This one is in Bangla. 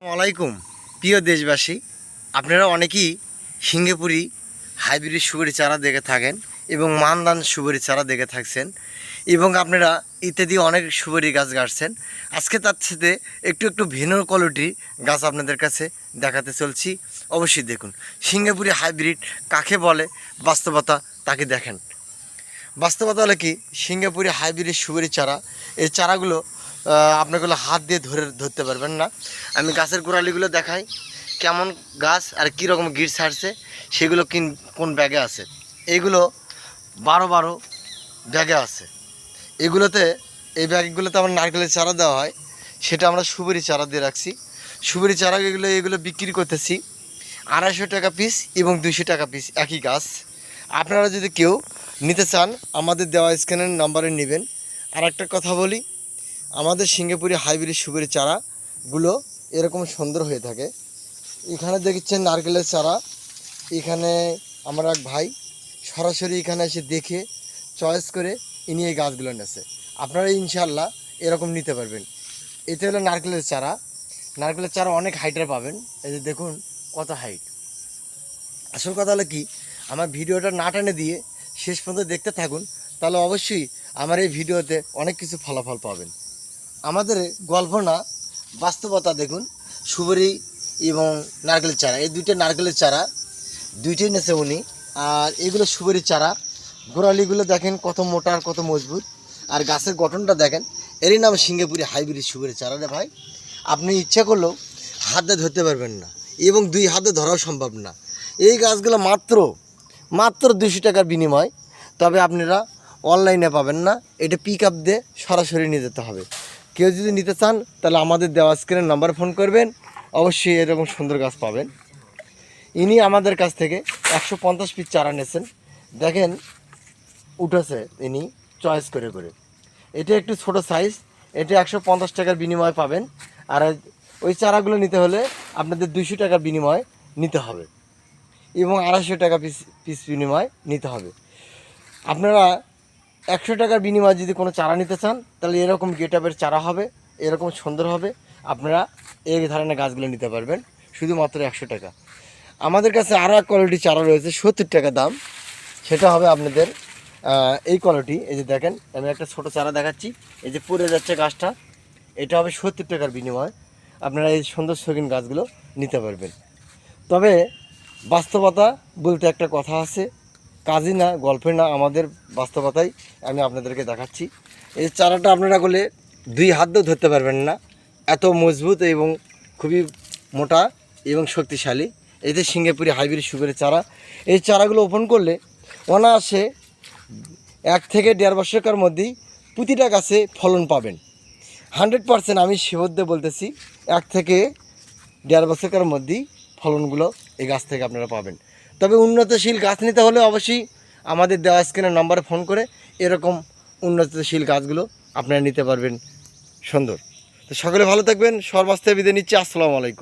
আসসালামাইকুম প্রিয় দেশবাসী, আপনারা অনেকেই সিঙ্গাপুরি হাইব্রিড সুপারি চারা দেখে থাকেন এবং মানদান সুপারি চারা দেখে থাকছেন এবং আপনারা ইত্যাদি অনেক সুপারি গাছ গাছছেন। আজকে তার সাথে একটু ভিন্ন কোয়ালিটির গাছ আপনাদের কাছে দেখাতে চলছি। অবশ্যই দেখুন সিঙ্গাপুরি হাইব্রিড কাকে বলে, বাস্তবতা তাকে দেখেন। বাস্তবতা হলো কি, সিঙ্গাপুরি হাইব্রিড সুপারি চারা, এই চারাগুলো আপনাগুলো হাত দিয়ে ধরতে পারবেন না। আমি গাছের গোড়ালিগুলো দেখাই, কেমন গাছ আর কীরকম গিট ছাড়ছে, সেগুলো কোন ব্যাগে আছে। এইগুলো 12 ব্যাগে আছে। এগুলোতে এই ব্যাগগুলোতে আমার নারকেলের চারা দেওয়া হয়, সেটা আমরা সুপারি চারা দিয়ে রাখছি। সুপারি চারা এগুলো বিক্রি করতেছি 250 টাকা পিস এবং 200 টাকা পিস, একই গাছ। আপনারা যদি কেউ নিতে চান আমাদের দেওয়া স্ক্যানের নাম্বারে নেবেন। আর একটা কথা বলি, আমাদের সিঙ্গাপুরি হাইব্রিড সুপারি চারাগুলো এরকম সুন্দর হয়ে থাকে। এখানে দেখছেন নারকেলের চারা, এখানে আমার এক ভাই সরাসরি এখানে এসে দেখে চয়েস করে ইনি এই গাছগুলো নেছে। আপনারা ইনশাল্লাহ এরকম নিতে পারবেন। এতে হলো নারকেলের চারা। নারকেলের চারা অনেক হাইটের পাবেন, এই যে দেখুন কত হাইট। আসল কথা হলো কি, আমার ভিডিওটা না টানে দিয়ে শেষ পর্যন্ত দেখতে থাকুন, তাহলে অবশ্যই আমার এই ভিডিওতে অনেক কিছু ফলাফল পাবেন। আমাদের গল্প না, বাস্তবতা দেখুন। সুপারি এবং নারকেলের চারা, এই দুইটা নারকেলের চারা দুইটাই নেছে উনি। আর এগুলো সুপারি চারা, গোড়ালিগুলো দেখেন কত মোটা আর কত মজবুত, আর গাছের গঠনটা দেখেন। এরই নাম সিঙ্গাপুরি হাইব্রিড সুপারি চারা। রে ভাই, আপনি ইচ্ছা করলেও হাতে ধরতে পারবেন না এবং 2 হাতে ধরাও সম্ভব না। এই গাছগুলো মাত্র 200 টাকার বিনিময়। তবে আপনারা অনলাইনে পাবেন না, এটা পিক আপ দিয়ে সরাসরি নিয়ে যেতে হবে। কেউ যদি নিতে চান তাহলে আমাদের দেওয়া স্ক্রিনের নাম্বার ফোন করবেন, অবশ্যই এরকম সুন্দর গাছ পাবেন। ইনি আমাদের কাছ থেকে 150 পিস চারা নিয়েছেন, দেখেন উঠেছে ইনি চয়েস করে করে। এটা একটু ছোট সাইজ, এটা 150 টাকার বিনিময় পাবেন। আর ওই চারাগুলো নিতে হলে আপনাদের 200 টাকার বিনিময় নিতে হবে এবং 250 টাকা পিস বিনিময় নিতে হবে। আপনারা 100 টাকার বিনিময়ে যদি কোনো চারা নিতে চান তাহলে এরকম গেটআপের চারা হবে, এরকম সুন্দর হবে। আপনারা এই ধরনের গাছগুলো নিতে পারবেন শুধুমাত্র 100 টাকা। আমাদের কাছে আরও এক কোয়ালিটি চারা রয়েছে 70 টাকা দাম, সেটা হবে আপনাদের এই কোয়ালিটি। এই যে দেখেন, আমি একটা ছোট চারা দেখাচ্ছি, এই যে পড়ে যাচ্ছে গাছটা, এটা হবে 70 টাকার বিনিময়। আপনারা এই সুন্দর শৌখিন গাছগুলো নিতে পারবেন। তবে বাস্তবতা বলতে একটা কথা আছে, কাজই না গল্পে না, আমাদের বাস্তবতাই আমি আপনাদেরকে দেখাচ্ছি। এই চারাটা আপনারা করলে 2 হাত দিয়েও ধরতে পারবেন না, এত মজবুত এবং খুবই মোটা এবং শক্তিশালী। এতে সিঙ্গাপুরি হাইব্রিড সুপারি চারা। এই চারাগুলো ওপেন করলে অনায়াসে 1 থেকে 1.5 বছরের মধ্যেই প্রতিটা গাছে ফলন পাবেন। 100% আমি শিওর দিয়ে বলতেছি, 1 থেকে 1.5 বছরের মধ্যেই ফলনগুলো এই গাছ থেকে আপনারা পাবেন। তবে উন্নতশীল গাছ নিতে হলে অবশ্যই আমাদের দেওয়া স্ক্রিনের নাম্বারে ফোন করে এরকম উন্নতশীল গাছগুলো আপনারা নিতে পারবেন সুন্দর। তো সকলে ভালো থাকবেন, সর্বাস্তে বিদায় নিচ্ছি। আসসালামু আলাইকুম।